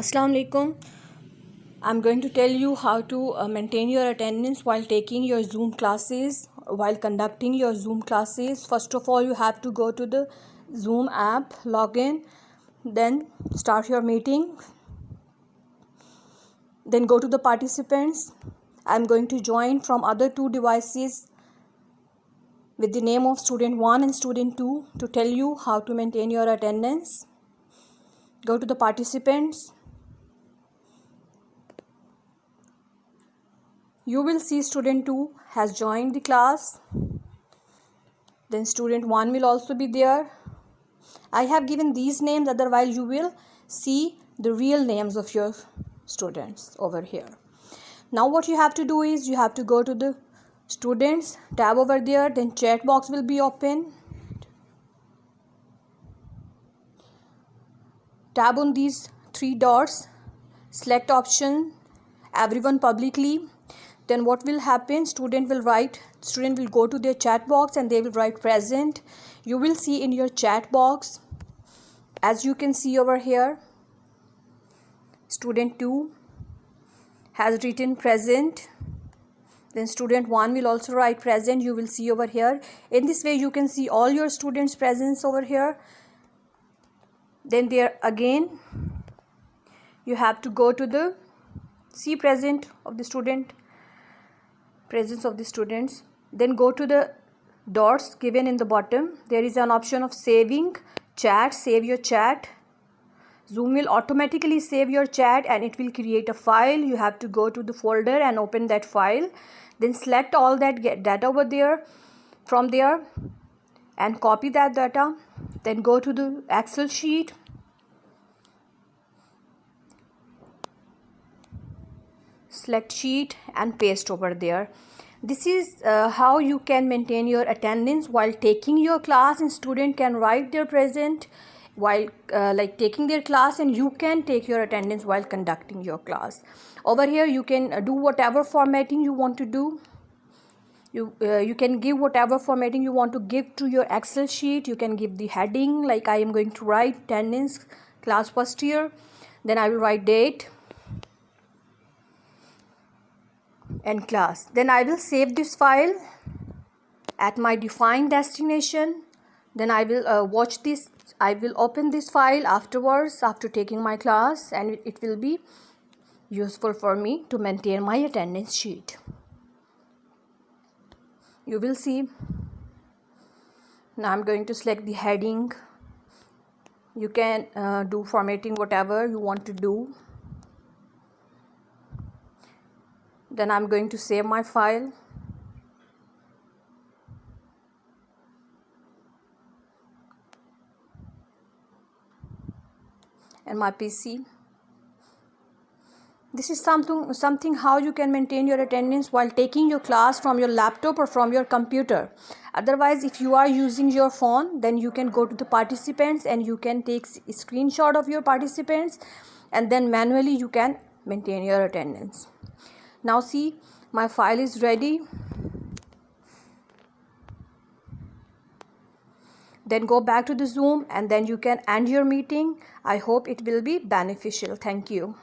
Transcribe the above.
Assalamu alaikum. I'm going to tell you how to maintain your attendance while taking your Zoom classes, while conducting your Zoom classes. First of all, you have to go to the Zoom app, log in, then start your meeting, then go to the participants. I'm going to join from other two devices with the name of student 1 and student 2 to tell you how to maintain your attendance. Go to the participants. You will see student 2 has joined the class. Then student 1 will also be there. I have given these names, otherwise you will see the real names of your students over here. Now what you have to do is you have to go to the students tab over there, then chat box will be open. Tab on these three dots, select option everyone publicly. Then what will happen, student will go to their chat box and they will write present. You will see in your chat box, as you can see over here, student 2 has written present. Then student 1 will also write present. You will see over here. In this way you can see all your students' presence over here. Then there again you have to go to the see presence of the students. Then go to the dots given in the bottom. There is an option of saving chat. Save your chat. Zoom will automatically save your chat and it will create a file. You have to go to the folder and open that file. Then select all that data over there from there and copy that data. Then go to the Excel sheet. Select sheet and paste over there. This is how you can maintain your attendance while taking your class, and student can write their present while taking their class, and you can take your attendance while conducting your class. Over here you can do whatever formatting you want to do. You can give whatever formatting you want to give to your Excel sheet. You can give the heading, like I am going to write attendance class first year. Then I will write date and class. Then I will save this file at my defined destination. Then I will watch this. I will open this file afterwards after taking my class, and it will be useful for me to maintain my attendance sheet. You will see. Now I'm going to select the heading. You can do formatting whatever you want to do. Then I'm going to save my file. And my PC. This is something how you can maintain your attendance while taking your class from your laptop or from your computer. Otherwise, if you are using your phone, then you can go to the participants and you can take a screenshot of your participants, and then manually you can maintain your attendance. Now see, my file is ready. Then go back to the Zoom and then you can end your meeting. I hope it will be beneficial. Thank you.